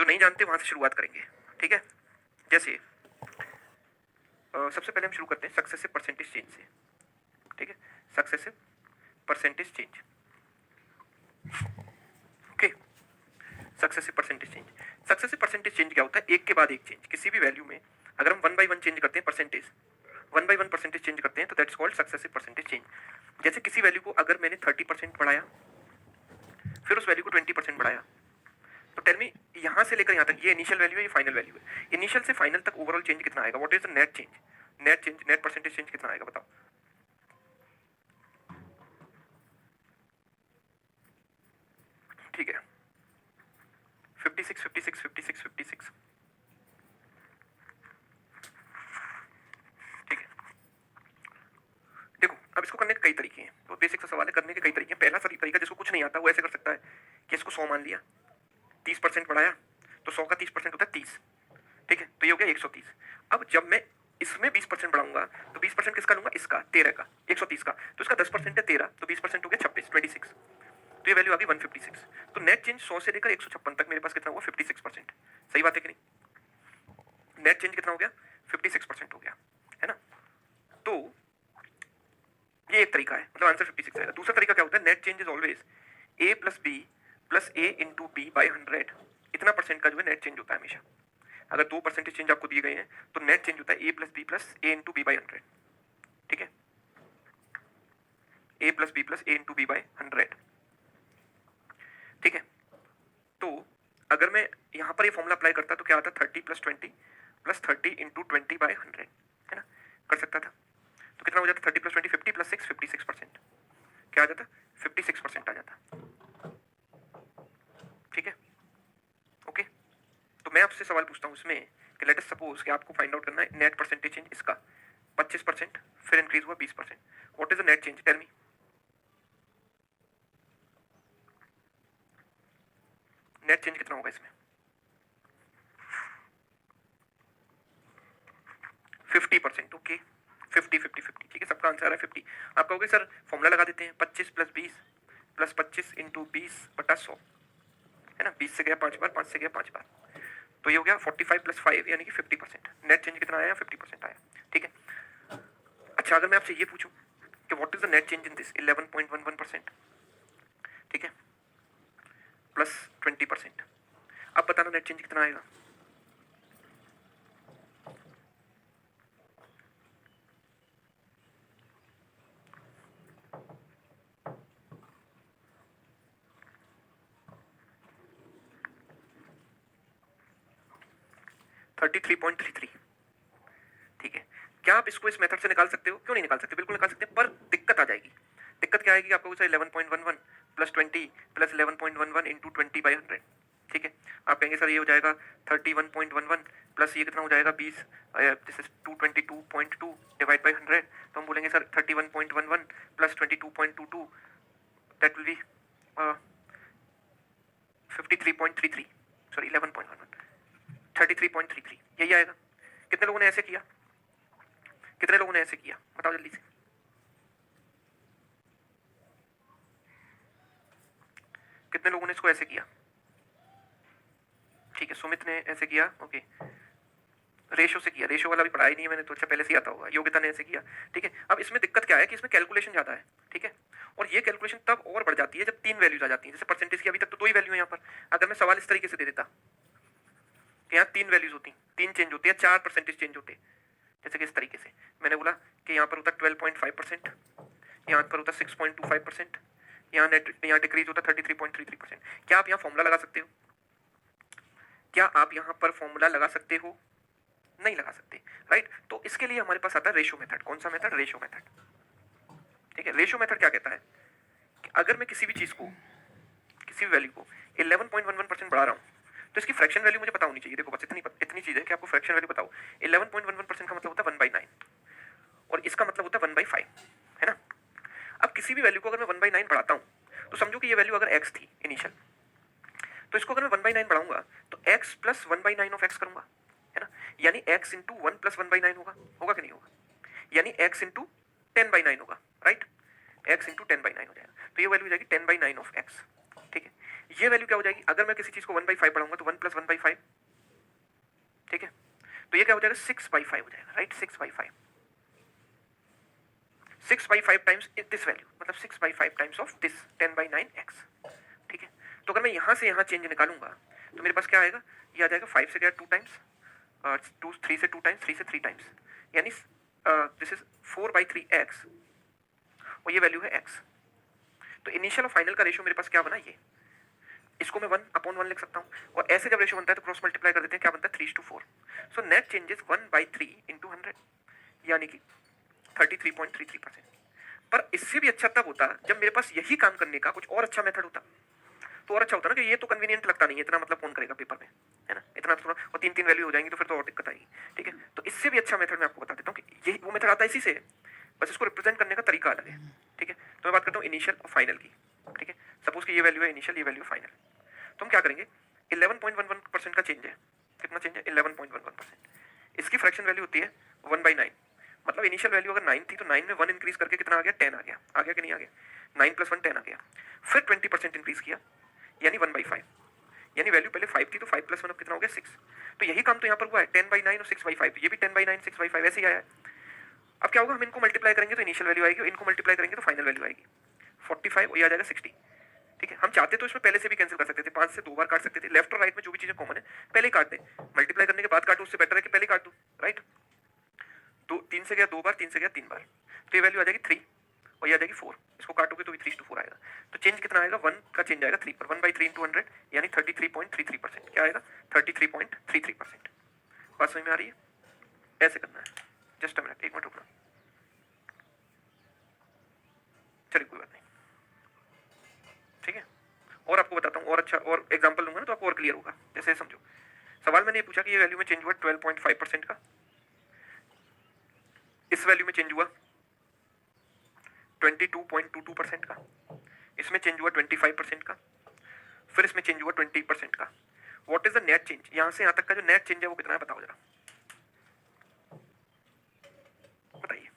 जो नहीं जानते वहां से शुरुआत करेंगे, ठीक है। जैसे सबसे पहले हम शुरू करते हैं सक्सेसिव परसेंटेज चेंज से, ठीक है। Successive percentage change, okay. Successive percentage change, successive percentage change क्या होता है? एक के बाद एक चेंज, किसी भी वैल्यू में अगर हम 1 by 1 चेंज करते हैं परसेंटेज, 1 by 1 परसेंटेज चेंज करते हैं तो that's called successive percentage change. जैसे किसी वैल्यू को अगर मैंने 30% बढ़ाया, फिर उस वैल्यू को 20% बढ़ाया, तो टेल मी यहां से लेकर यहां तक, ये इनिशियल वैल्यू है, ये फाइनल वैल्यू है, इनिशियल से फाइनल तक ओवरऑल चेंज कितना आएगा? What is the net change? Net change, net percentage change कितना आएगा बताओ? ठीक है, 56 56 56 56, ठीक है। देखो अब इसको करने के कई तरीके हैं, तो बेसिक सा सवाल है, करने के कई तरीके हैं। पहला तरीका जिसको कुछ नहीं आता वो ऐसे कर सकता है कि इसको 100 मान लिया, 30% बढ़ाया, तो 100 का 30% होता है 30, ठीक है, तो ये हो गया 130। अब जब मैं इसमें 20% बढ़ाऊंगा तो 20% किसका लूंगा? इसका, 13 का, 130 का, तो इसका 10% है 13, तो 20% हो गया 26, तो ये वैल्यू आ गई 156। तो नेट चेंज 100 से लेकर 156 तक मेरे पास कितना हुआ? 56%। सही बात है कि नहीं? नेट चेंज कितना हो गया? 56% हो गया, है ना। तो ये एक तरीका है, मतलब आंसर 56 आएगा। दूसरा तरीका क्या होता है? Net change is always a plus b plus a into b by 100, इतना परसेंट का जो है नेट चेंज होता है हमेशा। अगर 2 परसेंटेज चेंज आपको दिए गए हैं तो नेट चेंज होता है a plus b plus a into b by 100, ठीक है, a plus b plus a into b by 100, ठीक है। तो अगर मैं यहां पर ये फॉर्मूला अप्लाई करता तो क्या आता? 30 प्लस 20 प्लस 30 इंटू 20 बाई 100, है ना, कर सकता था। तो कितना हो जाता? 30 प्लस 20 50 प्लस 6 56%, क्या आ जाता? 56% आ जाता, ठीक है, ओके। तो मैं आपसे सवाल पूछता हूँ इसमें कि लेट अस सपोज कि आपको फाइंड आउट करना है नेट परसेंटेज चेंज इसका 25%, फिर इंक्रीज हुआ 20%, what is the net change? Tell me. Net change कितना होगा इसमें? 50%, ओके। 50 50 50, ठीक है, सबका आंसर आ रहा है 50। आप कहोगे सर फॉर्मूला लगा देते हैं, 25 प्लस 20 प्लस 25 इंटू 20 बटा 100, है ना, 20 से गया 5 बार, 5 से गया 5 बार, तो ये हो गया 45 प्लस 5 यानी कि 50%। नेट चेंज कितना आया? 50% आया, ठीक है। अच्छा अगर मैं आपसे ये पूछूं कि what is the net change in this 11.11%, ठीक है, प्लस 20%, अब बताना नेट चेंज कितना आएगा? $33.33, ठीक है। क्या आप इसको इस मेथड से निकाल सकते हो? क्यों नहीं निकाल सकते, बिल्कुल निकाल सकते हैं, पर दिक्कत आ जाएगी। दिक्कत क्या आएगी? आपको 11.11 प्लस 20 प्लस 11.11 इंटू 20 बाई 100, ठीक है। आप कहेंगे सर ये हो जाएगा 31.11 प्लस ये कितना हो जाएगा 20, दिस इज 222.2 डिवाइड बाई 100, तो हम बोलेंगे sir 31.11 plus 22.22 that will be 53.33, sorry 11.11 33.33, यही आएगा। कितने लोगों ने ऐसे किया? कितने लोगों ने ऐसे किया? बताओ जल्दी से। कितने लोगों ने इसको ऐसे किया? ठीक है, सुमित ने ऐसे किया, ओके। रेशो से किया, रेशो वाला भी पढ़ाई नहीं है मैंने तो, अच्छा पहले से आता होगा। योगिता ने ऐसे किया, ठीक है। अब इसमें दिक्कत क्या है कि इसमें कैलकुलेशन ज्यादा है, ठीक है, और ये कैलकुलेशन तब और बढ़ जाती है जब 3 वैल्यूज आ जाती हैं। जैसे परसेंटेज की अभी तक तो 2 ही वैल्यू है यहाँ पर, अगर मैं सवाल इस तरीके से दे देता कि यहाँ 3 वैल्यूज होती, 3 चेंज होती है, 4 परसेंटेज चेंज होते, जैसे कि इस तरीके से मैंने बोला कि यहाँ पर होता 12.5%, यहाँ पर होता 6.25%, यहाँ डिक्रीज होता 33.33%। क्या आप यहाँ फॉर्मूला लगा सकते हो? क्या आप यहाँ पर फॉर्मूला लगा सकते हो? नहीं लगा सकते, राइट। तो इसके लिए हमारे पास आता है रेशो मेथड। कौन सा मेथड? रेशो मेथड, ठीक है। रेशो मेथड क्या कहता है कि अगर मैं किसी भी चीज को, किसी भी वैल्यू को 11.11% बढ़ा रहा हूँ तो इसकी फ्रैक्शन वैल्यू मुझे पता होनी चाहिए। देखो बस इतनी चीज है कि आपको फ्रैक्शन वैल्यू बताओ। 11.11% का मतलब होता है 1/9 और इसका मतलब होता है 1/5, है ना। अब किसी भी वैल्यू को अगर मैं 1/9 बढ़ाता हूँ तो समझो कि ये वैल्यू अगर x थी इनिशियल, तो इसको अगर मैं 1/9 बढ़ाऊंगा तो x प्लस 1/9 ऑफ x करूंगा, है ना, यानी x इंटू 1 प्लस 1/9 होगा, होगा कि नहीं होगा, यानी x इंटू 10/9 होगा, राइट, x इंटू 10/9 हो जाएगा, तो ये वैल्यू हो जाएगी 10/9 ऑफ x, ठीक है। ये वैल्यू क्या हो जाएगी, अगर मैं किसी चीज को 1/5 पढ़ाऊंगा तो 1 + 1/5, ठीक है, तो ये क्या हो जाएगा 6/5 हो जाएगा, राइट, 6/5, 6/5 टाइम्स दिस वैल्यू, मतलब 6/5 टाइम्स ऑफ दिस 10/9x, ठीक है। तो अगर मैं यहाँ से यहाँ चेंज निकालूंगा तो मेरे पास क्या आएगा, ये आ जाएगा 5 से गया 2 टाइम्स, 3 से 2 टाइम्स, 3 से 3 टाइम्स, यानी दिस इज 4/3x, और ये वैल्यू है x। तो इनिशियल और फाइनल का रेशियो मेरे पास क्या बना, ये, इसको मैं 1/1 लिख सकता हूँ, और ऐसे जब रेशियो बनता है तो क्रॉस मल्टीप्लाई कर देते हैं, क्या बनता है 3:4। सो नेट चेंजेस 1/3 इंटू 100, यानी कि 33.33%। पर इससे भी अच्छा तब होता जब मेरे पास यही काम करने का कुछ और अच्छा मेथड होता, तो और अच्छा होता ना, कि ये तो कन्वीनियंट लगता नहीं है इतना, मतलब कौन करेगा पेपर में, है ना, इतना तो थोड़ा, और 3-3 वैल्यू हो जाएंगी तो फिर तो और दिक्कत आएगी, ठीक है। तो इससे भी अच्छा मेथड मैं आपको बता देता हूँ कि यही वो मेथड आता है इसी से, बस इसको रिप्रेजेंट करने का तरीका अलग है, ठीक है। तो मैं बात करता हूँ इनिशियल और फाइनल की, ठीक है। सपोज कि ये वैल्यू है इनिशियल, ये वैल्यू फाइनल, तो हम क्या करेंगे, 11.11% का चेंज है, कितना चेंज है 11.11%, इसकी फ्रैक्शन वैल्यू होती है 1/9, मतलब इनिशियल वैल्यू अगर 9 थी तो 9 में 1 इंक्रीज करके कितना आ गया, 10 आ गया कि नहीं आ गया, 9 + 1 10 आ गया, फिर 20% इंक्रीज किया, यानी 1/5, यानी वैल्यू पहले 5 थी तो 5 + 1 अब कितना हो गया 6। तो यही काम तो यहाँ पर हुआ है, 10/9 और 6/5, ये भी 10/9 6/5 ऐसे ही आया है। अब क्या होगा, हम इनको मल्टीप्लाई करेंगे तो इनिशियल वैल्यू आएगी, और इनको मल्टीप्लाई करेंगे तो फाइनल वैल्यू आएगी, 45 और ये आ जाएगा 60, ठीक है। हम चाहते तो इसमें पहले से भी कैंसिल कर सकते थे, 5 से 2 बार काट सकते थे, लेफ्ट और राइट में जो भी चीजें कॉमन है पहले ही काट दें, मल्टीप्लाई करने के बाद काटो उससे बेटर है कि पहले ही काट दो, राइट। 3 से गया 2 बार, 3 से गया 3 बार, तो ये वैल्यू आ जाएगी 3, और ये आ जाएगी 4, इसको काटोगे तो भी 3:4 आएगा, तो चेंज कितना आएगा, 1 का चेंज आएगा 3 पर, 1/3 इंटू 100, यानी 33.33%, क्या आएगा 33.33%। बात समझ में आ रही है, ऐसे करना है, जस्ट अ मिनट, 1 मिनट रुकना, चलिए कोई बात नहीं, ठीक है। और आपको बताता हूँ, और अच्छा और एग्जांपल दूंगा ना तो आपको और क्लियर होगा, जैसे समझो, सवाल मैंने ये पूछा कि ये वैल्यू में चेंज हुआ 12.5% का, इस वैल्यू में चेंज हुआ 22.22% का, इसमें चेंज हुआ 25% का, फिर इसमें चेंज हुआ 20% का। What is the net change, यहां से यहां तक का जो नेट चेंज है वो कितना है, बताओ जरा, बताइए।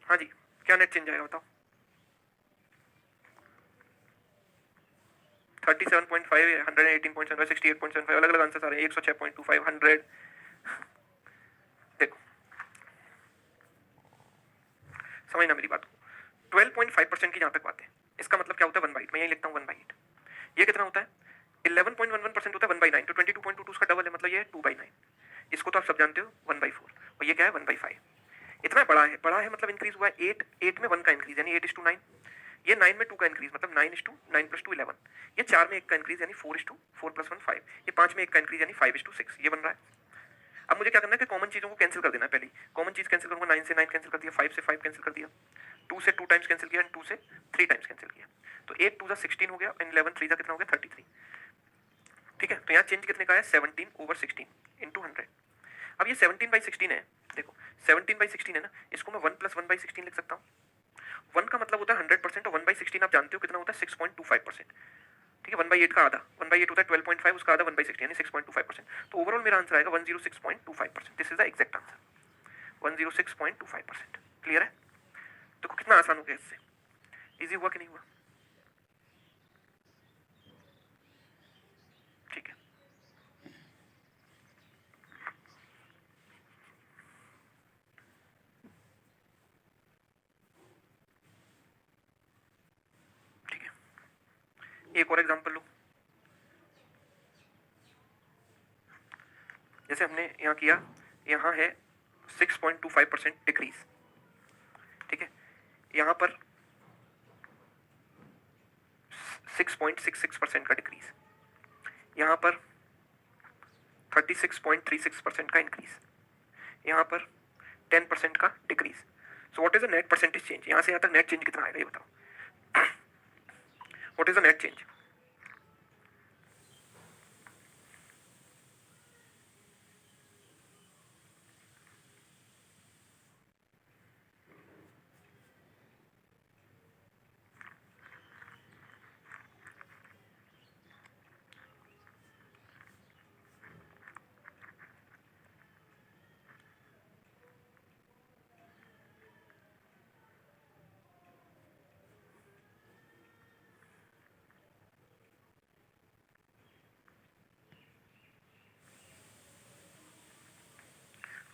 हाँ जी, क्या नेट चेंज आएगा बताओ, 37.5, 118.75, 68.75, अलग अलग आंसर आ रहे हैं, 106.25, 100। देखो समझना मेरी बात को, 12.5% की जहां तक बात है, इसका मतलब क्या होता है 1/8, मैं यही लिखता हूँ 1/8, ये कितना होता है 11.11% होता है 1/9, तो 22.22 उसका डबल है, मतलब ये है 2/9, इसको तो आप सब जानते हो 1/4, और ये क्या है 1/5, इतना बड़ा है मतलब इंक्रीज हुआ है 8 में 1 का इंक्रीज यानी 8:9, ये 9 में 2 का इंक्रीज मतलब 9:9 + 2 11, ये 4 में 1 का इंक्रीज यानी 4:4 + 1 5, ये 5 में 1 का इंक्रीज यानी 5:6, ये बन रहा है। अब मुझे क्या करना है कि कॉमन चीजों को कैंसिल कर देना है, पहले कॉमन चीज कैंसिल करूंगा, 9 से 9 कैंसिल कर दिया, 5 से 5 कैंसिल कर दिया, 2 से 2 टाइम्स कैंसिल किया, 2 से 3 टाइम्स कैंसिल किया, तो 8 2 16 हो गया, एंड 11 3 कितना हो गया 33, ठीक है। तो यहाँ चेंज कितने का है 17/16 इंटू 100। अब ये 17/16 है, देखो 17/16 है ना, इसको मैं 1 + 1/16 लिख सकता हूँ, 1 का मतलब होता है 100%, और 1/16 आप जानते हो कितना होता है 6.25%, ठीक है। 1/8 का आधा, 1/8 होता है 12.5, उसका आधा 1/16 यानी 6.25%, तो ओवरऑल मेरा आंसर आएगा 106.25%, this is the exact answer, 106.25%, clear है। देखो कितना आसान हो गया, इससे इजी हुआ कि नहीं हुआ, ठीक है। ठीक है, एक और एग्जांपल लो, जैसे हमने यहाँ किया, यहाँ है 6.25% डिक्रीज, ठीक है, यहाँ पर 6.66% का डिक्रीज, यहाँ पर 36.36% का इंक्रीज, यहाँ पर 10% का decrease. So what is the net percentage change, यहाँ से यहाँ तक नेट चेंज कितना आएगा ये बताओ, what is the net change.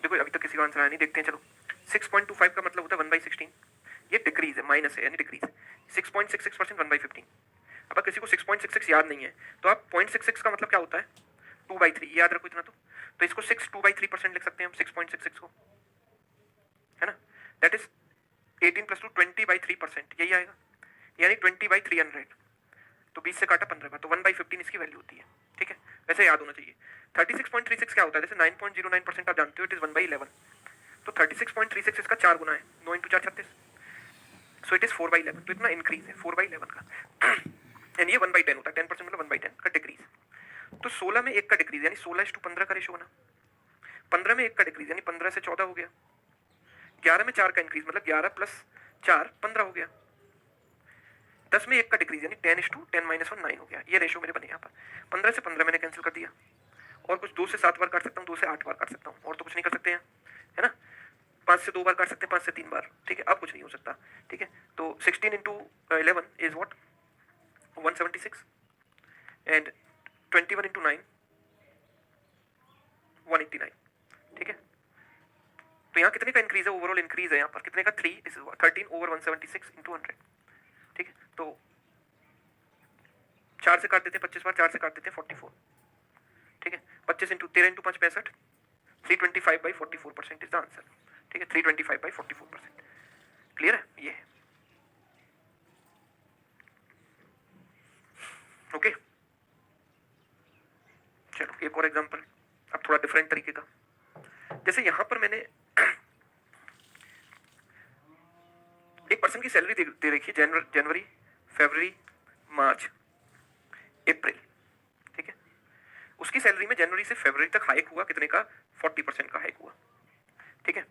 देखो अभी तक किसी का आंसर आया नहीं, देखते हैं चलो। 6.25 का मतलब होता है 1/16, ये डिक्रीज है, माइनस है यानी डिक्रीज। 6.66% 1/15। अब अगर किसी को 6.66 याद नहीं है तो आप 0.66 का मतलब क्या होता है 2/3, याद रखो इतना। तो इसको 2/3% लिख सकते हैं हम 6.66 को, है ना। दैट इज 18 + 2 20/3%, यही आएगा, यानी 20/300। तो 20 से काटा 15 का, तो 1/15 इसकी वैल्यू होती है, ठीक है। वैसे याद होना चाहिए। 36.36 क्या होता है, जैसे 9.09% आप जानते हो, इट इज 1/11। तो 36.36 इसका 4 गुना है, 9 × 4 36, सो इट इज 4/11। तो इतना इंक्रीज है 4/11 का एंड ये 1/10 होता है, 10% मतलब 1/10 का डिक्रीज। तो 16 में 1 का डिक्रीज यानी 16:15 का रेशो बना। 15 में 1 का डिक्रीज यानी 15 से 14 हो गया। 11 में 4 का इंक्रीज मतलब 11 + 4 15 हो गया। 10 में 1 का डिक्रीज यानी 10:10 - 1 9 हो गया। ये रेशो मेरे बने यहाँ पर। 15 से 15 मैंने कैंसिल कर दिया, और कुछ 2 से 7 बार काट सकता हूँ, 2 से 8 बार काट सकता हूँ, और तो कुछ नहीं कर सकते हैं, है ना। 5 से 2 बार काट सकते हैं, 5 से 3 बार, ठीक है। अब कुछ नहीं हो सकता, ठीक है। तो 16 × 11 इज व्हाट 176 एंड 21 × 9 189, ठीक है। तो यहाँ कितने का इंक्रीज है, ओवरऑल इंक्रीज है यहाँ पर कितने का 3, दिस इज 13/176 × 100, ठीक है। तो 4 से काट देते हैं 25 बार, 4 से काट देते हैं 44, ठीक है। 25 × 13 × 5 65, 325/44% इज द आंसर, ठीक है। 325/44%, क्लियर है ये, ओके। चलो एक और एग्जांपल, अब थोड़ा डिफरेंट तरीके का। जैसे यहाँ पर मैंने एक पर्सन की सैलरी दे रखी है, जनवरी, फरवरी, मार्च, अप्रैल, ठीक है। उसकी सैलरी में जनवरी से फरवरी तक हाइक हुआ कितने का, 40% का हाइक हुआ, ठीक है।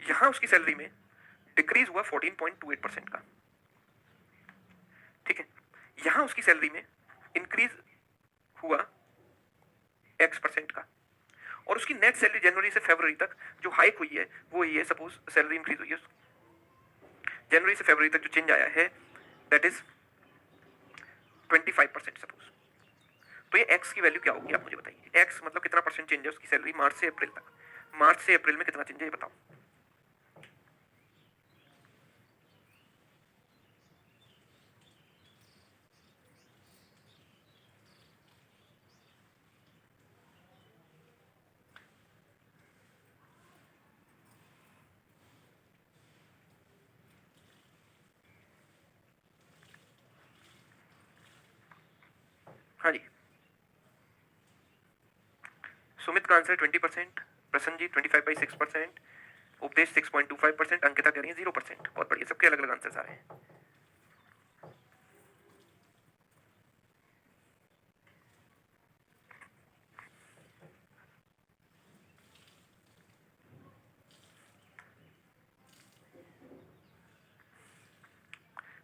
यहाँ उसकी सैलरी में डिक्रीज हुआ 14.28% का, ठीक है। यहाँ उसकी सैलरी में इंक्रीज हुआ X% का, और उसकी नेट सैलरी जनवरी से फरवरी तक जो हाइक हुई है वो ही है, सपोज सैलरी इंक्रीज हुई है जनवरी से फरवरी तक जो चेंज आया है दैट इज 25% सपोज। तो ये x की वैल्यू क्या होगी आप मुझे बताइए। x मतलब कितना परसेंट चेंज है उसकी सैलरी मार्च से अप्रैल तक, मार्च से अप्रैल में कितना चेंज है ये बताओ। हाँ जी, सुमित का आंसर 20%, प्रसन्न जी 25/6%, उपदेश 6.25%, अंकिता कह रही है 0%। बहुत बढ़िया, सबके अलग अलग आंसर आ रहे हैं।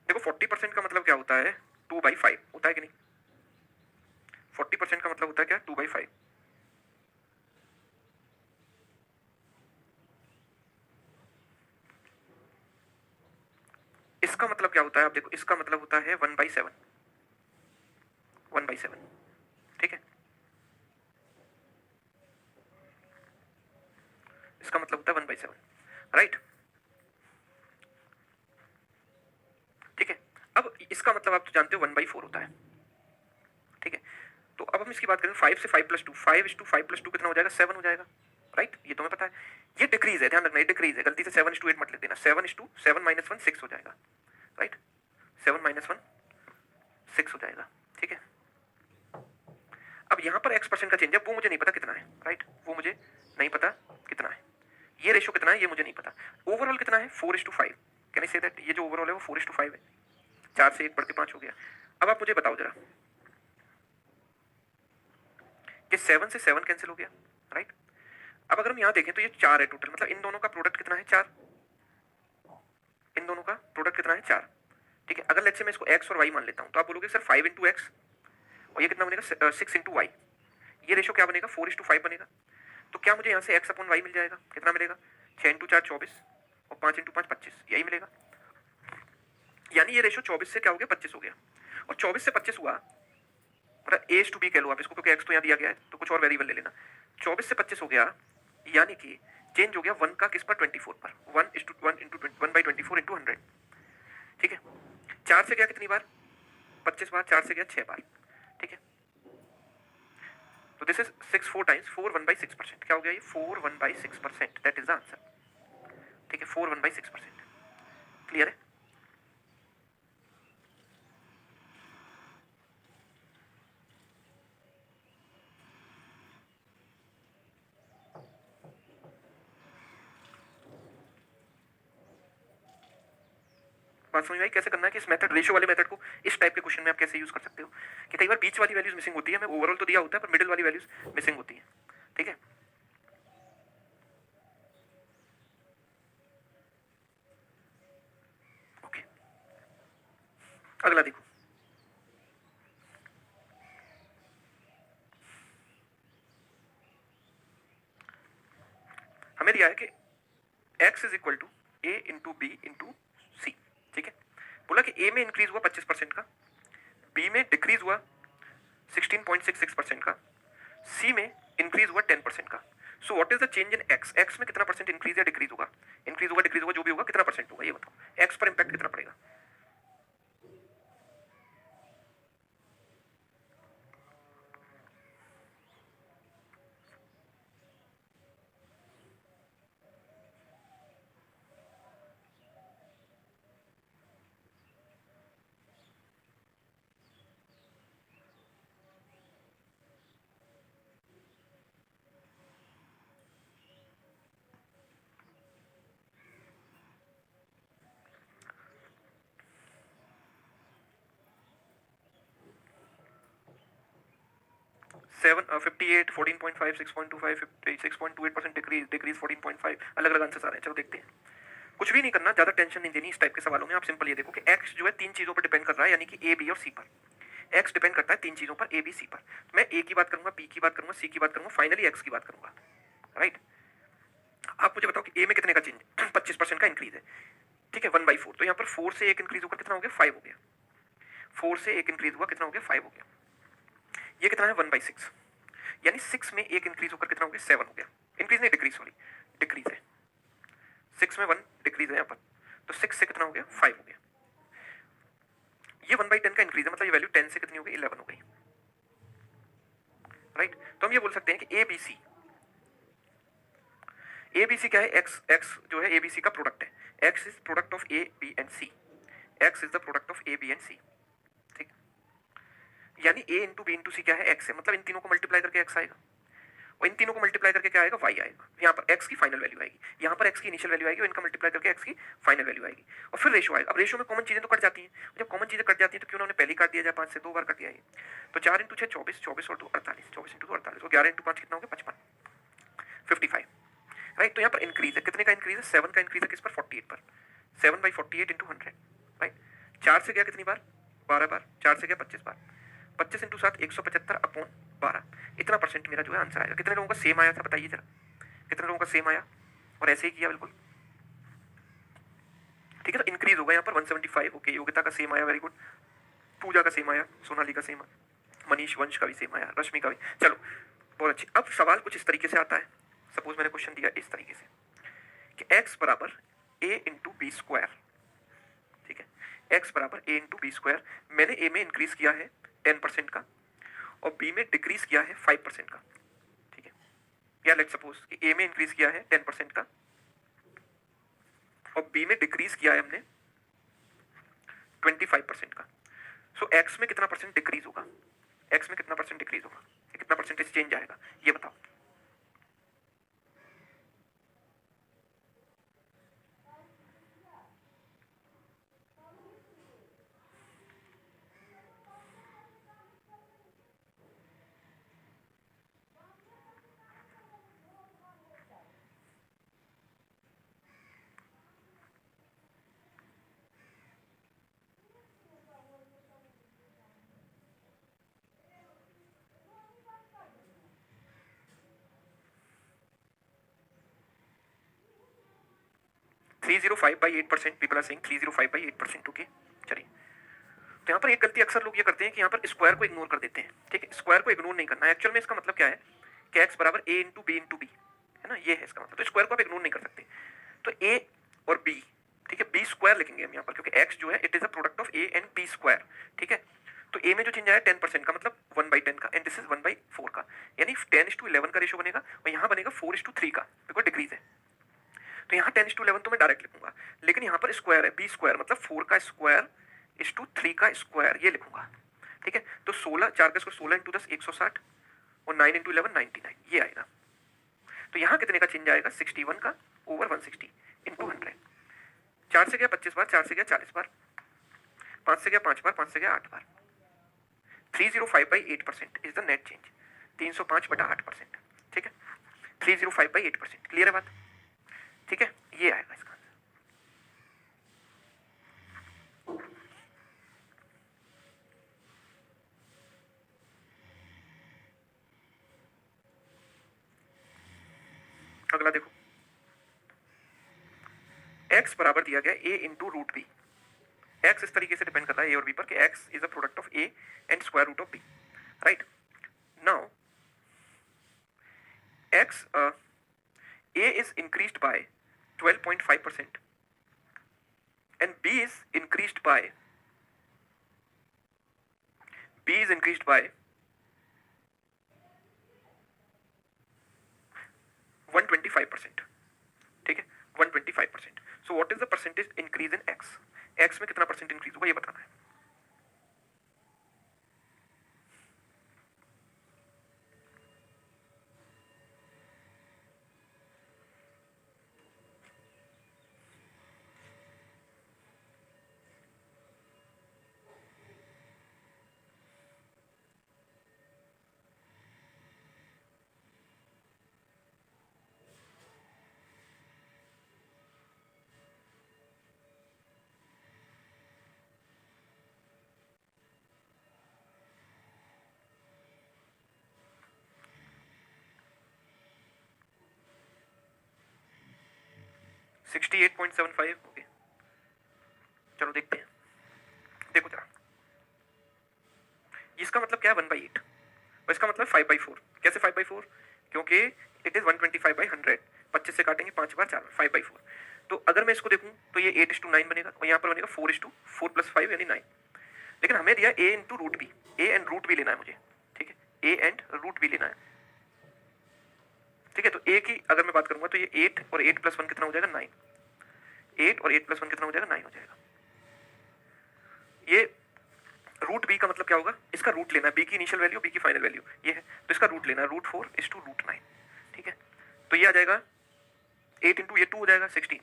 देखो 40% का मतलब क्या होता है 2/5 होता है कि नहीं। 40% का मतलब होता है क्या 2/5। इसका मतलब क्या होता है आप देखो, इसका मतलब होता है 1/7, 1/7, ठीक है। इसका मतलब होता है 1/7, राइट, ठीक है। अब इसका मतलब आप तो जानते हो 1/4 होता है, ठीक है। तो अब हम इसकी बात करें 5 से 5 + 2, 5:5 + 2 कितना हो जाएगा 7 हो जाएगा, राइट। ये तो हमें पता है, ये डिक्रीज है, ध्यान रखना ये डिक्रीज है, गलती से 7:8 मत लिख देना। 7:7 - 1 6 हो जाएगा, राइट। 7 - 1 6 हो जाएगा, ठीक है। अब यहाँ पर X% का चेंज है, वो मुझे नहीं पता कितना है, राइट, वो मुझे नहीं पता कितना है, ये रेशियो कितना है ये मुझे नहीं पता। ओवरऑल कितना है 4:5। कैन आई से दैट ये जो ओवरऑल है वो 4:5 है। 4 से 1/5 हो गया। अब आप मुझे बताओ जरा कि 7 से 7 कैंसिल हो गया, राइट। अब अगर हम यहाँ देखें तो ये 4 है टोटल, मतलब इन दोनों का प्रोडक्ट कितना है 4। इन दोनों का प्रोडक्ट कितना है 4, ठीक है। अगर लेट्स से मैं इसको x और y मान लेता हूँ तो आप बोलोगे सर 5 इंटू एक्स और ये कितना बनेगा 6 इंटू वाई। ये रेशो क्या बनेगा 4:5 बनेगा। तो क्या मुझे यहाँ से x अपॉन वाई मिल जाएगा, कितना मिलेगा 6 इंटू 4 24 और 5 इंटू 5 25, यही मिलेगा। यानी ये रेशो 24 से क्या हो गया 25 हो गया। और 24 से 25 हुआ मतलब a टू b कह लो आप इसको, क्योंकि x तो यहाँ दिया गया है तो कुछ और वेरिएबल ले लेना। 24 से 25 हो गया, यानी कि चेंज हो गया 1 का किस पर 24 पर, 1:1 इंटू 100, ठीक है। 4 से गया कितनी बार 25 बार, 4 से गया 6 बार, ठीक है। तो दिस इज 6 4 टाइम्स 4 1/6%। क्या हो गया ये 4 1/6%, दैट इज द आंसर, ठीक है। 4 1/6%, क्लियर है। बात समझ में आई कैसे करना है कि इस मेथड रेशियो वाले मेथड को इस टाइप के क्वेश्चन में आप कैसे यूज कर सकते हो कि कई बार बीच वाली वैल्यूज मिसिंग होती है, हमें ओवरऑल तो दिया होता है पर मिडिल वाली वैल्यूज मिसिंग होती है, ठीक है। ओके, अगला देखो। हमें दिया है कि x is equal to a into b into c, ठीक है। बोला कि a में इंक्रीज हुआ 25% का, b में डिक्रीज हुआ 16.66% का, c में इंक्रीज हुआ 10% का। So what is the change in x, x में कितना परसेंट इंक्रीज या डिक्रीज होगा, इंक्रीज होगा डिक्रीज होगा जो भी होगा कितना परसेंट होगा ये बताओ, x पर इंपैक्ट कितना पड़ेगा। सेवन 58 14.5 6.25 6.28% डिक्रीज 14.5, अलग अलग आंसर आ रहे हैं। चलो देखते हैं, कुछ भी नहीं करना, ज्यादा टेंशन नहीं देनी इस टाइप के सवालों में। आप सिंपल ये देखो कि x जो है 3 चीजों पर डिपेंड कर रहा है, यानी कि a b और c पर। x डिपेंड करता है 3 चीजों पर a b c पर। मैं a की बात करूंगा, b की बात करूंगा, c की बात करूंगा, फाइनली x की बात करूंगा, राइट। आप मुझे बताओ कि a में कितने का चेंज 25% का इंक्रीज है, ठीक है 1/4। तो यहाँ पर 4 से 1 इंक्रीज होकर कितना हो गया 5 हो गया। 4 से 1 इंक्रीज हुआ कितना हो गया 5 हो गया। ये कितना है 1/6, यानी 6 में 1 इंक्रीज होकर कितना हो गया 7 हो गया। इंक्रीज नहीं डिक्रीज, सॉरी डिक्रीज है। 6 में 1 डिक्रीज है यहाँ पर, तो 6 से कितना हो गया 5 हो गया। ये 1/10 का इंक्रीज है, मतलब ये वैल्यू 10 से कितनी हो गई 11 हो गई, राइट। तो हम ये बोल सकते हैं कि ABC क्या है, x जो है ABC का प्रोडक्ट है। x is product of A B and C, x is the product of A B and C, ठीक। यानी A इंटू बी इंटू सी क्या है x है, मतलब इन तीनों को मल्टीप्लाई करके x आएगा और इन तीनों को मल्टीप्लाई करके क्या आएगा y आएगा। यहाँ पर x की फाइनल वैल्यू आएगी, यहाँ पर x की इनिशियल वैल्यू आएगी और इनका मल्टीप्लाई करके x की फाइनल वैल्यू आएगी और फिर रेशियो आएगा। अब रेशियो में कॉमन चीजें तो कट जाती हैं, जब कॉमन चीजें कट जाती हैं तो क्यों ना उन्हें पहले काट दिया जाए, 5 से 2 बार कट दिया है। तो 4 इंटू 6 24, 24 और 2 48, 24 इंटू 2 48 और 11 इंटू 5 कितना हो गया 55, 55, राइट। तो यहाँ पर इंक्रीज है, कितने का इंक्रीज है 7 का इंक्रीज है किस पर 48 पर, 7/48 इंटू 100, राइट। 4 से गया कितनी बार 12 बार, 4 से गया 25 बार, 25 इंटू 7 175 अपॉन 12, इतना परसेंट मेरा जो है आंसर आएगा। कितने लोगों का सेम आया था बताइए जरा, कितने लोगों का सेम आया और ऐसे ही किया बिल्कुल, ठीक है। तो इंक्रीज होगा यहाँ पर 175, ओके। योगिता का सेम आया, वेरी गुड। पूजा का सेम आया, सोनाली का सेम आया, मनीष वंश का भी सेम आया, रश्मि का भी। चलो बहुत अच्छे। अब सवाल कुछ इस तरीके से आता है, सपोज मैंने क्वेश्चन दिया इस तरीके से कि x बराबर a इंटू बी स्क्वायर, ठीक है। x बराबर a इंटू बी स्क्वायर, मैंने a में इंक्रीज किया है 10% का और b में डिक्रीज किया है 5% का, ठीक है। या लेट्स सपोज कि a में इंक्रीज किया है 10% का और b में डिक्रीज किया है हमने 25% का। सो x में कितना परसेंट डिक्रीज होगा, x में कितना परसेंट डिक्रीज होगा, कितना परसेंटेज चेंज आएगा ये बताओ। 305/8%, पीपल आर सेइंग 305/8%, ओके। चलिए, तो यहाँ पर एक गलती अक्सर लोग ये करते हैं कि यहाँ पर स्क्वायर को इग्नोर कर देते हैं, ठीक है। स्क्वायर को इग्नोर नहीं करना है, एक्चुअल में इसका मतलब क्या है कि x बराबर a into b into b, है ना, ये है इसका मतलब। तो स्क्वायर को आप इग्नोर नहीं कर सकते, तो a और b, ठीक है, b स्क्वायर लिखेंगे हम यहाँ पर, क्योंकि x जो है it is a product of a and b square, ठीक है। तो a में जो चेंज आया 10% का मतलब 1/10 का, एंड दिस इज 1/4 का, यानी 10:11 का रेशो बनेगा, और यहाँ बनेगा 4:3 का, बिकॉज डिक्रीज है। तो यहाँ 10:11 तो मैं डायरेक्ट लिखूंगा, लेकिन यहाँ पर स्क्वायर है, b स्क्वायर मतलब 4 का स्क्वायर इस टू 3 का स्क्वायर, ये लिखूंगा, ठीक है। तो 16, 4 का स्क्वायर 16 इंटू 10 160, और 9 इंटू 11 99, ये आएगा। तो यहाँ कितने का चेंज आएगा, 61 का ओवर 160 इंटू 100। 4 से गया 25 बार, 4 से गया 40 बार, 5 से गया 5 बार, 5 से गया 8 बार। 305/8% इज द नेट चेंज, 305/8%, ठीक है। 305/8%, क्लियर है बात, ठीक है, ये आएगा इसका। अगला देखो, x बराबर दिया गया a into root b. x इस तरीके से डिपेंड करता है a और b पर कि x is a product of a and square root of b, right. Now x a is increased by 12.5% and b is increased by 125%, ठीक है, 125%। So what is the percentage increase in x, x में कितना percent increase होगा ये बताना है। Okay. 68.75, okay. चलो देखते हैं, देखो जरा, इसका मतलब क्या है 1/8, और इसका मतलब 5/4। कैसे 5/4, क्योंकि इट इज 125/100, 25 से काटेंगे 5 बार 4 5/4। तो अगर मैं इसको देखूं तो ये 8:9 बनेगा, और यहाँ पर बनेगा 4:4 + 5 यानी 9। लेकिन हमें दिया a into root b, a and root b लेना है मुझे, ठीक है, a एंड रूट बी लेना है, ठीक है। तो a की अगर मैं बात करूंगा तो ये 8 और 8 + 1 कितना हो जाएगा 9, 8 और 8 + 1 कितना हो जाएगा 9 हो जाएगा। ये रूट बी का मतलब क्या होगा, इसका रूट लेना है, बी की इनिशियल वैल्यू बी की फाइनल वैल्यू ये है, तो इसका रूट लेना है, √4 = √9, ठीक है। तो ये आ जाएगा 8 इंटू ये 2 हो जाएगा 16,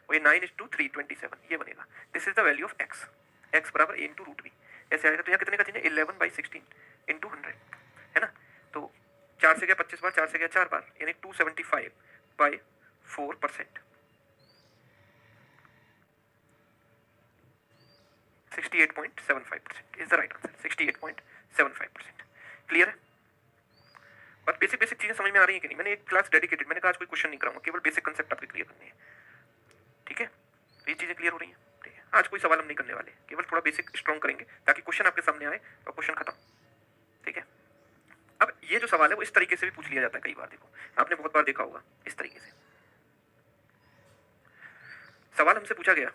और ये 9 * 3 27, ये बनेगा। This is the value of x, x बराबर a इंटू रूट बी, ऐसे आएगा। तो यहाँ कितने का चेंज है 11/16 इंटू 100, है ना। तो 4 से गया 25 बार, 4 से गया 4 बार, यानी 275/4%, 68.75% is the right answer, 68.75%, clear है। और बेसिक चीजें समझ में आ रही है कि नहीं, मैंने एक क्लास डेडिकेटेड, मैंने कहा आज कोई क्वेश्चन नहीं कराऊंगा, केवल बेसिक कंसेप्ट आपके क्लियर करने हैं, ठीक है। तो ये चीजें क्लियर हो रही हैं, ठीक है। आज कोई सवाल हम नहीं करने वाले, केवल थोड़ा बेसिक स्ट्रॉन्ग करेंगे ताकि क्वेश्चन आपके सामने आए और क्वेश्चन खत्म, ठीक है। अब ये जो सवाल है वो इस तरीके से भी पूछ लिया जाता है कई बार, देखो आपने बहुत बार देखा होगा इस तरीके से सवाल हमसे पूछा गया,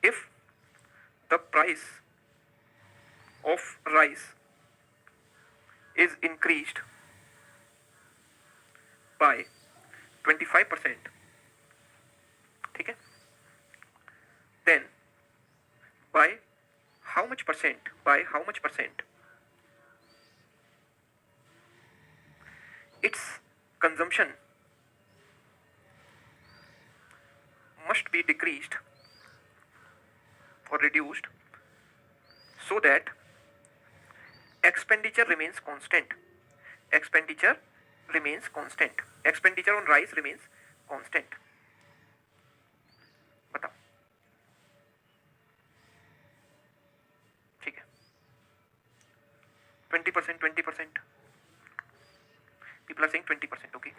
if the price of rice is increased by 25%, ठीक है, then by how much percent its consumption must be decreased or reduced so that expenditure remains constant. Expenditure on rice remains constant. बताओ, ठीक है। 20%, people are saying 20%, okay.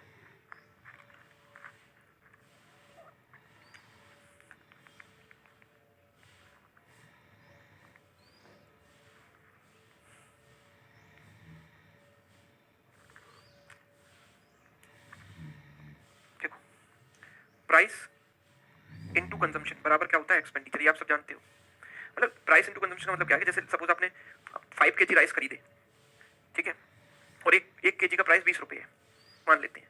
Price into consumption बराबर क्या होता है expenditure, ये आप सब जानते हो। मतलब प्राइस इनटू कंजम्पशन का मतलब क्या है कि जैसे सपोज आपने 5 kg राइस खरीदे, ठीक है, और एक kg का प्राइस 20 रुपये है मान लेते हैं,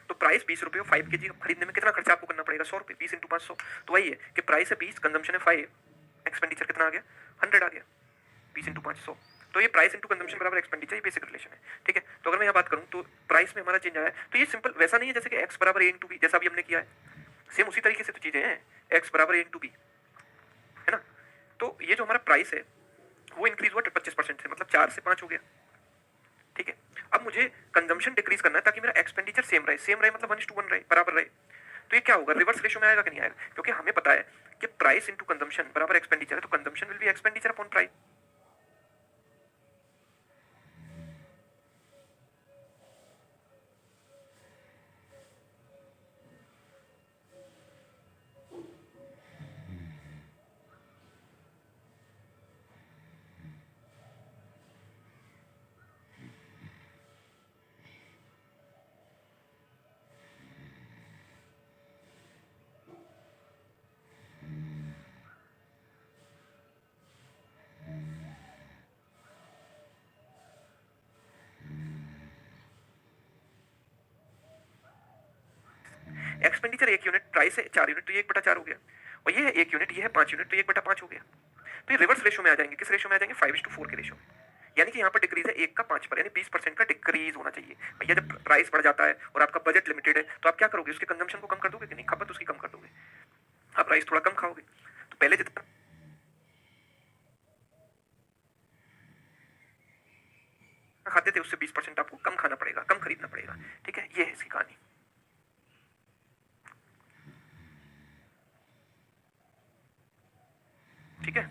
तो प्राइस 20 रुपये और 5 kg खरीदने में कितना खर्चा आपको करना पड़ेगा, 100 रुपये, 20 इंटू 500, तो वही है कि प्राइस है 20, कंजम्पशन है 5, एक्सपेंडिचर कितना आ गया 100 आ गया, 20 इंटू 500, तो ये प्राइस इंटू कंजम्पशन बराबर एक्सपेंडिचर, ये बेसिक रिलेशन है, ठीक है। तो अगर मैं यहाँ बात करूँ तो प्राइस में हमारा चेंज आया है, तो ये सिंपल वैसा नहीं है जैसे कि एक्स बराबर ए इंटू बी, जैसा अभी हमने किया है, सेम उसी तरीके से तो चीजें हैं, एक्स बराबर ए इंटू बी, है ना। तो ये जो हमारा प्राइस है वो इंक्रीज हुआ 25% से, मतलब 4 से 5 हो गया, ठीक है। अब मुझे कंजम्पशन डिक्रीज करना है ताकि मेरा एक्सपेंडिचर सेम रहे मतलब 1:1 रहे, बराबर रहे, तो ये क्या होगा, रिवर्स रेशो में आएगा कि नहीं आएगा, क्योंकि हमें पता है कि प्राइस इंटू कंजम्पशन बराबर एक्सपेंडिचर है, तो consumption will be expenditure upon price. Expenditure 1 unit, price है 4 यूनिट, तो ये 1/4 हो गया, और ये है 1 यूनिट, ये है 5 यूनिट, तो 1/5 हो गया। तो ये रिवर्स रेशो में आ जाएंगे, किस रेशो में आ जाएंगे, 5:4 के रेशो में, यानी कि यहाँ पर डिक्रीज है 1 का 5 पर, यानी 20% का डिक्रीज होना चाहिए। भैया जब प्राइस बढ़ जाता है और आपका बजट लिमिटेड है तो आप क्या करोगे, उसके कंजम्पशन को कम कर दोगे कि नहीं, खपत उसकी कम कर दोगे, आप राइस थोड़ा कम खाओगे, तो पहले जितना खाते थे उससे 20% आपको कम खाना पड़ेगा, कम खरीदना पड़ेगा, ठीक है, ये है इसकी कहानी। ठीक है,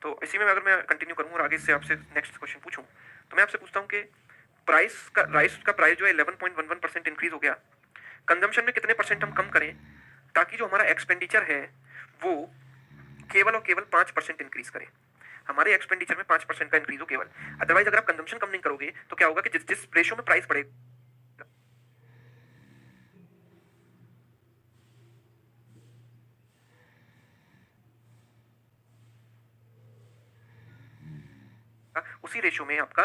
तो इसी में अगर मैं कंटिन्यू करूं और आगे से आपसे नेक्स्ट क्वेश्चन पूछूं, तो मैं आपसे पूछता हूं कि राइस का प्राइस जो है 11.11% इंक्रीज हो गया, कंजम्पशन में कितने परसेंट हम कम करें ताकि जो हमारा एक्सपेंडिचर है वो केवल और केवल 5% इंक्रीज करे, हमारे एक्सपेंडिचर में 5% का इंक्रीज हो केवल, अदरवाइज अगर आप कंजम्पशन कम नहीं करोगे तो क्या होगा कि जिस जिस रेशियो में प्राइस बढ़ेगा, उसी रेशियो में आपका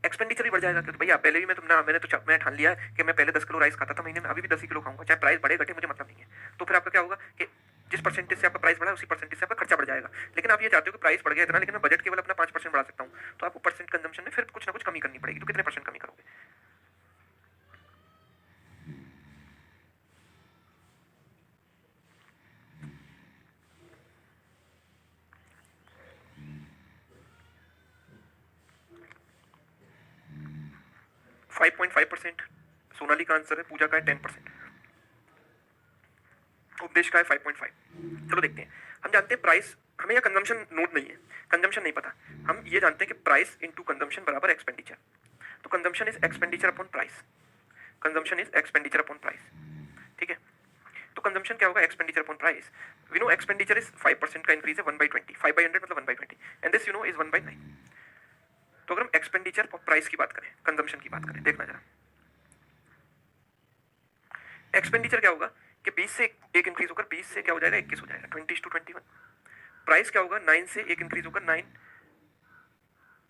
एक्सपेंडिचर भी बढ़ जाएगा, क्योंकि भैया पहले भी मैं ठान लिया कि मैं पहले 10 किलो राइस खाता था महीने में, अभी भी 10 ही किलो खाऊंगा, चाहे प्राइस बढ़े घटे मुझे मतलब नहीं है। तो फिर आपका क्या होगा कि जिस परसेंटेज से आपका प्राइस बढ़ा है उसी परसेंटेज से आपका खर्चा बढ़ जाएगा। लेकिन आप ये चाहते हो कि प्राइस बढ़ गया इतना, लेकिन मैं बजट केवल अपना 5% बढ़ा सकता हूँ, तो आपको परसेंट कंजम्पशन में फिर कुछ ना कुछ कमी करनी पड़ेगी, तो कितने परसेंट कमी करोगे, 5.5%, सोनाली का आंसर है, पूजा का है 10%, उपदेश का है 5.5। चलो देखते हैं, हम जानते हैं प्राइस, हमें यह कंजम्पशन नोट नहीं है, कंजम्पशन नहीं पता, हम ये जानते हैं कि प्राइस इंटू कंजम्पशन बराबर एक्सपेंडिचर, तो consumption is expenditure upon price, consumption is expenditure upon price, ठीक है। तो कंजम्पशन क्या होगा, expenditure upon price, we know expenditure is 5% का इंक्रीज है 1/20, 5/100 मतलब 1/20, and this you know is 1/9। तो अगर हम एक्सपेंडिचर और प्राइस की बात करें, कंजम्पशन की बात करें, देखना जरा, एक्सपेंडिचर क्या होगा कि 20 से एक इंक्रीज होकर 20 से क्या हो जाएगा 21 हो जाएगा, 20:21। प्राइस क्या होगा, 9 से एक इंक्रीज होकर 9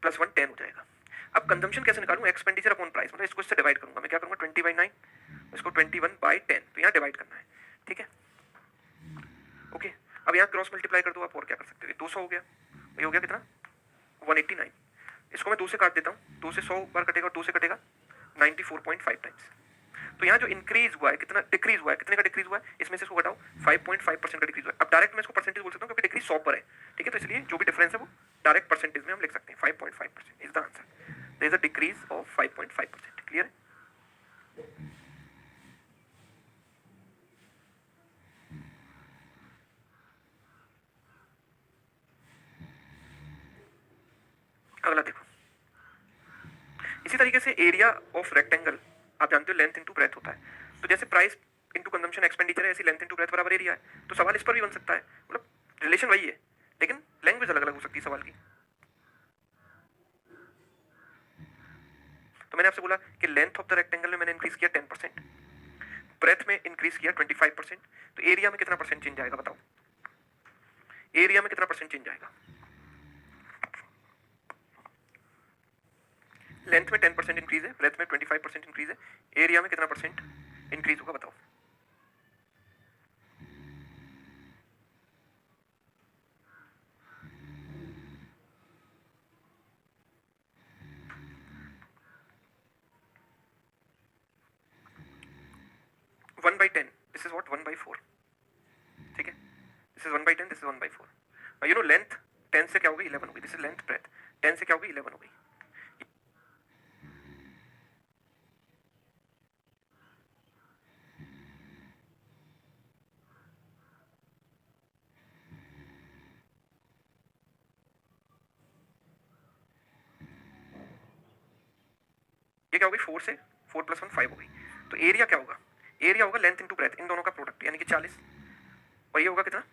+ 1 10 हो जाएगा। अब कंजम्पशन कैसे निकालूं, एक्सपेंडिचर अपॉन प्राइस, मतलब इसको इससे डिवाइड करूंगा, मैं क्या करूंगा 20/9, इसको 21/10, तो यहाँ डिवाइड करना है, ठीक है, ओके। अब यहाँ क्रॉस मल्टीप्लाई कर दो आप, और क्या कर सकते हो, 200 हो गया, ये हो गया कितना 189, इसको मैं 2 से काट देता हूँ, 2 से 100 बार कटेगा और 2 से कटेगा 94.5 टाइम्स। तो यहाँ जो इंक्रीज हुआ है कितना डिक्रीज हुआ है, कितने का डिक्रीज हुआ है, इसमें से इसको घटाओ 5.5% का डिक्रीज हुआ है। अब डायरेक्ट मैं इसको परसेंटेज बोल सकता हूँ क्योंकि डिक्रीज 100 पर है, ठीक है, तो इसलिए जो भी डिफरेंस है वो डायरेक्ट परसेंटेज में हम लिख सकते हैं, 5.5% is the answer, there is a decrease of 5.5%, clear है। अगला देखो, इसी तरीके से एरिया ऑफ रेक्टेंगल, आप जानते हो लेंथ इंटू ब्रेथ होता है, तो जैसे प्राइस इंटू कंजम्पशन एक्सपेंडिचर है, ऐसी लेंथ इंटू ब्रेथ बराबर एरिया है, तो सवाल इस पर भी बन सकता है, मतलब रिलेशन वही है लेकिन लैंग्वेज अलग अलग हो सकती है सवाल की। तो मैंने आपसे बोला कि लेंथ ऑफ द रेक्टेंगल में मैंने इंक्रीज किया 10%, ब्रेथ में इंक्रीज किया 25%, तो एरिया में कितना परसेंट चेंज आएगा बताओ, एरिया में कितना परसेंट चेंज आएगा? लेंथ में 10% इंक्रीज है, ब्रेथ में 25% इंक्रीज है, एरिया में कितना परसेंट इंक्रीज होगा बताओ? One by ten, this is what 1/4, ठीक है, this is 1/10, this is 1/4। You know length 10 से क्या हो गई 11 हो गई, दिस इज लेंथ ब्रेथ 10 से क्या हो गई 11 हो गई। ये क्या हो गई 4 से 4 + 1 5 हो गई, तो एरिया क्या होगा? एरिया होगा लेंथ इंटू ब्रेथ, इन दोनों का प्रोडक्ट, यानी कि 40, और ये होगा कितना?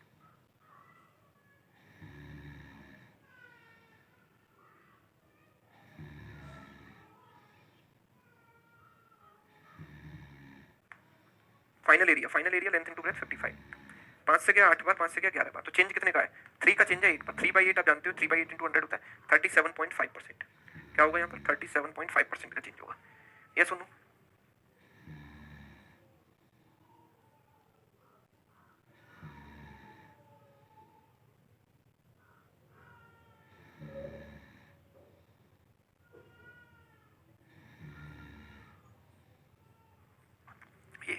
Final area length into breadth 55, 5 से गया 8 बार, 5 से गया 11 बार, तो चेंज कितने का है? 3 का चेंज है 8 बार, 3/8 आप जानते हो, 3/8 इंटू 100 होता है 37.5%, क्या होगा यहाँ पर? 37.5% का चेंज होगा। ये सुनो, ये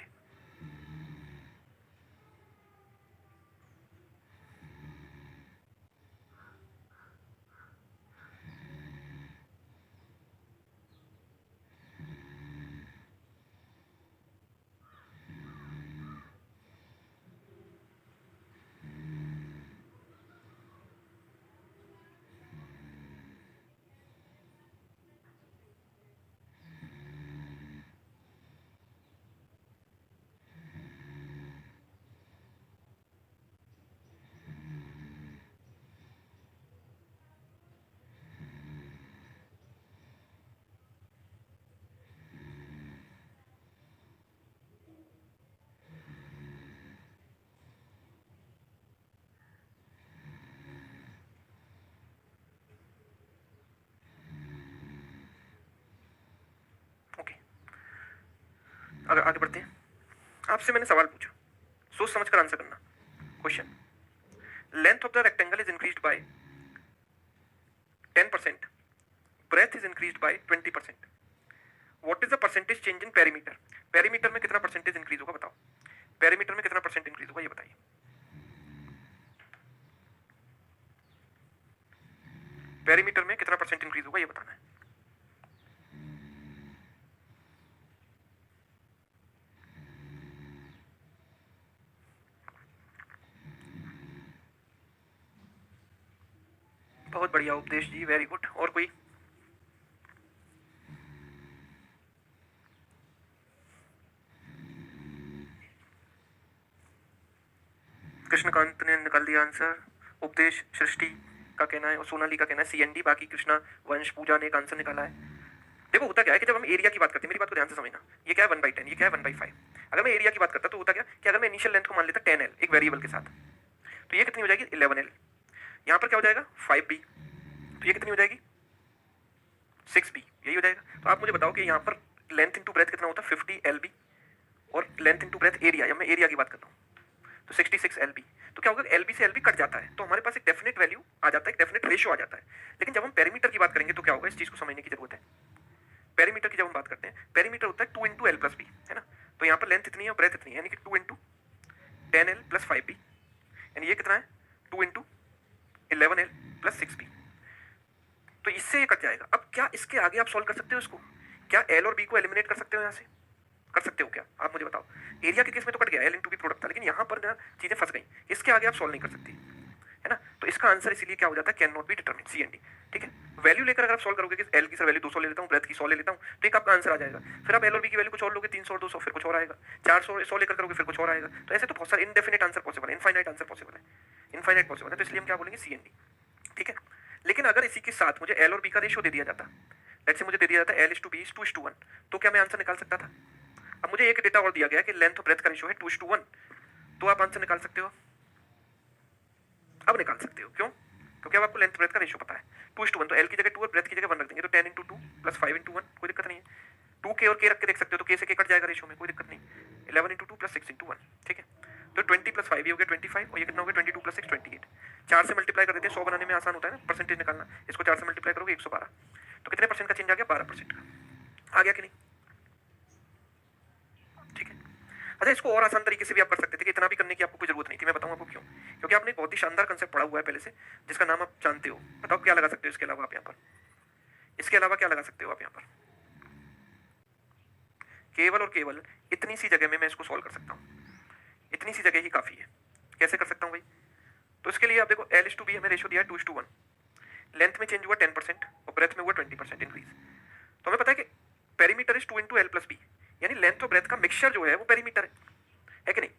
ओके, अगर आगे बढ़ते हैं, आपसे मैंने सवाल पूछा, सोच समझ कर आंसर करना। Question, length of the rectangle is increased by 10%, breadth is increased by 20%, what is the percentage change in perimeter? Perimeter में कितना परसेंटेज इंक्रीज होगा बताओ, पेरीमीटर में कितना परसेंट इंक्रीज होगा ये बताइए। पेरीमीटर में कितना परसेंट इंक्रीज होगा ये बताना है। बहुत बढ़िया उपदेश जी, वेरी गुड। और कोई? कृष्णकांत ने निकाल दिया आंसर, उपदेश सृष्टि का कहना है और सोनाली का कहना है CND, बाकी कृष्णा वंश पूजा ने एक आंसर निकाला है। देखो होता क्या है कि जब हम एरिया की बात करते हैं, मेरी बात को ध्यान से समझना, ये क्या है 1/10, ये क्या है 1/5। अगर मैं एरिया की बात करता तो होता क्या कि अगर मैं इनिशियल लेंथ को मान लेता 10L एक वेरिएबल के साथ, तो ये कितनी हो जाएगी 11L, यहाँ पर क्या हो जाएगा 5B, तो ये कितनी हो जाएगी 6B, यही हो जाएगा। तो आप मुझे बताओ कि यहाँ पर लेंथ इंटू ब्रेथ कितना होता है 50LB, और लेंथ इंटू ब्रेथ एरिया, या मैं एरिया की बात करता हूँ तो 66LB। तो क्या होगा LB से LB कट जाता है, तो हमारे पास एक डेफिनेट वैल्यू आ जाता है, एक डेफिनेट रेशियो आ जाता है। लेकिन जब हम पेरीमीटर की बात करेंगे तो क्या होगा, इस चीज को समझने की जरूरत है। पेरीमीटर की जब हम बात करते हैं, पेरीमीटर होता है 2 इंटू L प्लस बी, है ना, तो यहाँ पर लेंथ इतनी है और ब्रेथ इतनी है, यानी कि 2 इंटू 10L प्लस 5B, यानी ये कितना है 2 इंटू 11L प्लस 6B, तो इससे ये कट जाएगा। अब क्या इसके आगे आप सॉल्व कर सकते हो इसको? क्या L और B को एलिमिनेट कर सकते हो यहाँ से? कर सकते हो क्या? आप मुझे बताओ। एरिया के केस में तो कट गया, L इंटू बी प्रोडक्ट था, लेकिन यहाँ पर ना चीजें फंस गई, इसके आगे आप सॉल्व नहीं कर सकती, है ना, तो इसका आंसर इसीलिए क्या हो जाता है, can not be determine, CND, ठीक है। वैल्यू लेकर अगर आप सॉल्व करोगे कि L की सर वैल्यू 200 ले लेता हूँ, ब्रेथ की 100 ले लेता हूँ, तो एक आपका आंसर आ जाएगा। फिर आप L और B की वैल्यू कुछ और लोगे, 300 और 200, फिर कुछ और आएगा, 400 100 लेकर करोगे फिर कुछ और आएगा। तो ऐसे तो बहुत सारे इनडेफिनेट आंसर पॉसिबल है, इनफाइनाइट आंसर पॉसिबल है, इनफाइनाइट पॉसिबल है, तो इसलिए हम क्या बोलेंगे CND, ठीक है। लेकिन अगर इसी के साथ मुझे L और B का रेशियो दे दिया जाता, लेट्स से मुझे दे दिया जाता L is to B is 2:1, तो क्या मैं आंसर निकाल सकता था? अब मुझे एक डेटा और दिया गया है कि लेंथ और ब्रेथ का रेशियो है 2:1, तो आप आंसर निकाल सकते हो। अब निकाल सकते हो, क्यों? क्योंकि अब आपको लेंथ ब्रेथ का रेशियो पता है 2:1, तो एल की जगह 2 और ब्रेथ की जगह 1 रख देंगे, तो 10 × 2 प्लस 5 × 1, कोई दिक्कत नहीं है। 2 के और के रख के देख सकते हो, तो के से के कट जाएगा रेशियो में, कोई दिक्कत नहीं। 11 × 2 प्लस 6 × 1, ठीक है। तो 20 प्लस 5 ये हो गया 25, और ये कितना हो गया 22 प्लस 6 28। 4 से मल्टीप्लाई कर देते हैं, 100 बनाने में आसान होता है ना परसेंटेज निकालना। इसको 4 से मल्टीप्लाई करोगे 112, तो कितने परसेंट का चेंज आ गया? 12% का। आ गया कि नहीं? ठीक है। अच्छा, इसको और आसान तरीके से भी आप कर सकते थे कि इतना भी करने की आपको कोई जरूरत नहीं थी। मैं बताऊं आपको क्यों। क्योंकि आपने एक बहुत ही शानदार कंसेप्ट पढ़ा हुआ है पहले से, जिसका नाम आप जानते हो। बताओ क्या लगा सकते हो इसके अलावा आप यहाँ पर? इसके अलावा क्या लगा सकते हो आप यहाँ पर? केवल और केवल इतनी सी जगह में मैं इसको सॉल्व कर सकता हूँ, इतनी सी जगह ही काफी है। कैसे कर सकता हूँ भाई? तो इसके लिए आप देखो, L/B हमें रेशियो दिया है 2:1, लेंथ में चेंज हुआ 10% और ब्रेथ में हुआ 20% इंक्रीज। तो हमें पता है कि पेरीमीटर इज 2 × L + B, यानी लेंथ और ब्रेथ का मिक्सचर जो है वो पेरीमीटर है कि नहीं?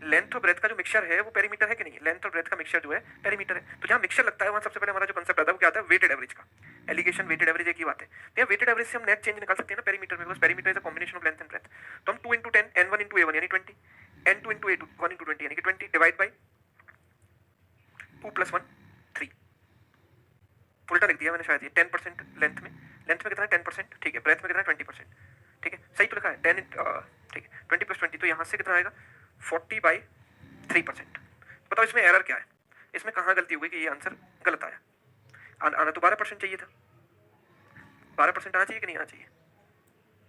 लेंथ और ब्रेथ का जो मिक्सचर है वो पेरीमीटर है कि नहीं? लेंथ और ब्रेथ का मिक्सचर जो है पेरीमीटर है। तो जहाँ मिक्सचर लगता है वहाँ सबसे पहले हमारा जो कंसेप्ट आता है वो क्या आता है? वेटेड एवरेज का। एलिगेशन वेटेड एवरेज एक ही बात है। तो यहाँ वेटेड एवरेज से हम नेट चेंज निकाल सकते हैं ना पेरीमीटर में, because perimeter is a combination of length and breadth. तो हम 2 × 10 n1 × a1 यानी 20, n2 × a2 1 × 20 यानी कि 20 डिवाइड बाय 2 + 1 3। उल्टा लिख दिया मैंने शायद, ये 10% लेंथ में कितना है? 10%, ठीक है। ब्रेथ में कितना है? 20%, ठीक है। सही तो लिखा है 10, ठीक है। 20 + 20, तो यहाँ से कितना आएगा? 40/3%। बताओ इसमें एरर क्या है? इसमें कहाँ गलती हो गई कि ये आंसर गलत आया? आना तो 12% चाहिए था। 12% आना चाहिए कि नहीं आना चाहिए?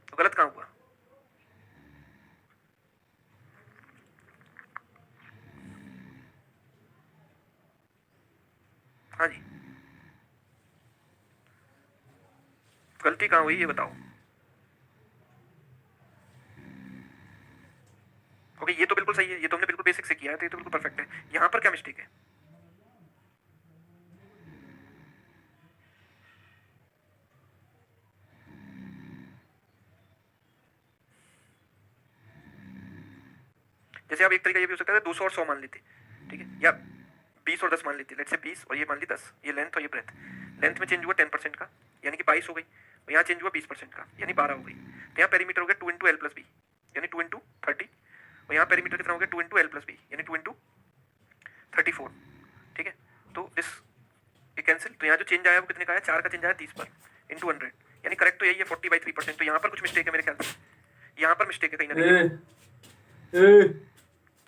तो गलत कहाँ हुआ? हाँ जी, गलती कहाँ हुई ये बताओ। ओके, ये तो बिल्कुल सही है, ये तो हमने बिल्कुल बेसिक से किया है, तो ये तो बिल्कुल परफेक्ट है। यहाँ पर क्या मिस्टेक है? जैसे आप एक तरीका ये भी हो सकता है 200 और 100 मान लेते, ठीक है, या 20 और 10 मान लेते। लेट्स से 20 और ये मान ली 10, ये लेंथ और ये ब्रेथ। लेंथ में चेंज हुआ 10% का यानी कि 22 हो गई, और यहाँ चेंज हुआ 20% का यानी 12 हो गई। तो यहाँ पेरीमीटर हो गया 2 × L + B यानी 2 × 30, और यहाँ पेरीमीटर कितना हो गया? 2 × L + B यानी 2 × 34, ठीक है। तो दिस ये कैंसिल, तो यहाँ जो चेंज आया वो कितने का है? 4 का चेंज आया 30 पर × 100, यानी करेक्ट तो यही है 40/3%। तो यहाँ पर कुछ मिस्टेक है मेरे ख्याल से, यहाँ पर मिस्टेक है कहीं ना कहीं।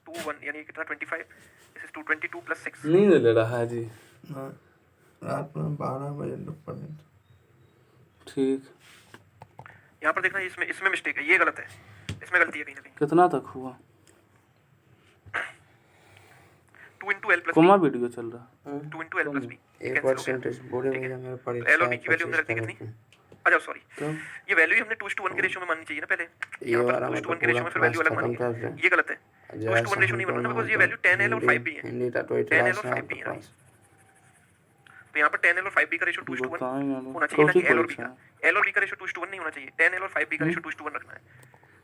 2 1 यानी कितना? 25, दिस इज 222 + 6। नींद ले रहा है जी। रात में 12 बजे पढ़े। ठीक, यहाँ पर देखना, इसमें मिस्टेक है, ये गलत है, इसमें गलती है कहीं ना कहीं। कितना तक हुआ? 2 × L + कोमा B, वीडियो चल रहा 2 × L + B 1% बोले भैया मेरे पढ़े। L और B की वैल्यू हमने रख दी कितनी? अच्छा सॉरी, तो ये वैल्यू हमने 2:1 के रेशियो में माननी चाहिए ना पहले। ये यहाँ पर वाला 2:1 के रेशियो में फिर वैल्यू अलग मानी है, ये गलत है। 2:1 रेशियो नहीं बनना, बिकॉज़ ये वैल्यू 10L और 5B है। 10L और 5B है, तो यहाँ पर 10L और 5B का रेशियो 2:1 होना चाहिए, ना कि L और B का। L और B का रेशियो 2:1 नहीं होना चाहिए, 10L और 5B का रेशियो 2:1 रखना है।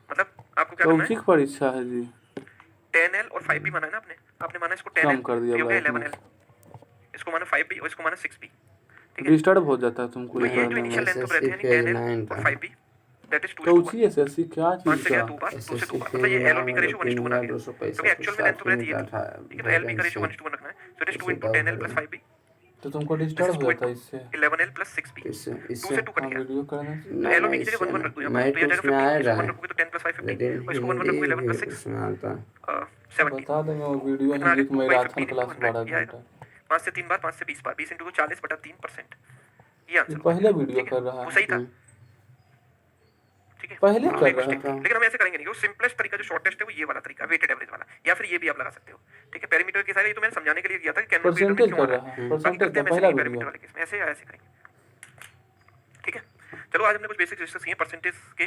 मतलब आपको क्या करना है? कौन सी परीक्षा है जी? 10L और 5B माना है ना आपने माना इसको कम 10L, कर दिया ये हो गया बैक में। 11L, इसको माना 5B और इसको माना 6B, ठीक है। डिस्टर्ब हो जाता है तुमको तो ये ये जो करने इनिशियल में। लेंथ ऑफ ब्रेथ है यानी 10L और 5B, that is 2:1। Cauchy SSC क्या 5 चीज से गया का? 2 बार, 2 से 2 बार, मतलब ये L और B का रेशियो 1:1 आ गया, क्योंकि एक्चुअल में लेंथ ऑफ ब्रेथ ये थी, ठीक है। तो LB का रेशियो 1:1 रखना है, so it is 2 × 10L + 5B, तो तुमको डिस्टर्ब हो जाता है इससे। 11L + 6B, 2 से 2 कट हाँ गया। वीडियो करने से। तो L और B की जगह 1 1 रख दो यहाँ पर, तो ये जाएगा 15, इसको 1 रखोगे तो 10 + 5 15, और इसको 1 1 रखोगे 11 + 6 17। बता देंगे वो वीडियो कितना आ हिंदी गया? की 2/15 मैराथन × क्लास 12 100, ये आएगा घंटा। 5 से 3 बार, 5 से 20 बार, 20 × 2 40/3%, ये आंसर ये होगा। पहले वीडियो ठीक है, कर रहा वो है। सही था, ठीक है। पहले तो कर एक रहा mistake था। थी, लेकिन हम ऐसे करेंगे नहीं, वो सिंपलेस्ट तरीका जो शॉर्टेस्ट है वो ये वाला तरीका, वेटेड एवरेज वाला, या फिर ये भी आप लगा सकते हो, ठीक है। पेरीमीटर के सारे ये तो मैंने समझाने के लिए किया था कि कैन नॉट बी रिटन में परसेंटेज क्यों आ कर रहा रहा है। है, बाकी परसेंटेज करते का हैं हम ऐसे पहला नहीं, वीडियो। पेरीमीटर वाले केस में ऐसे या ऐसे करेंगे, ठीक है। चलो आज हमने कुछ बेसिक डिस्कस किए परसेंटेज के,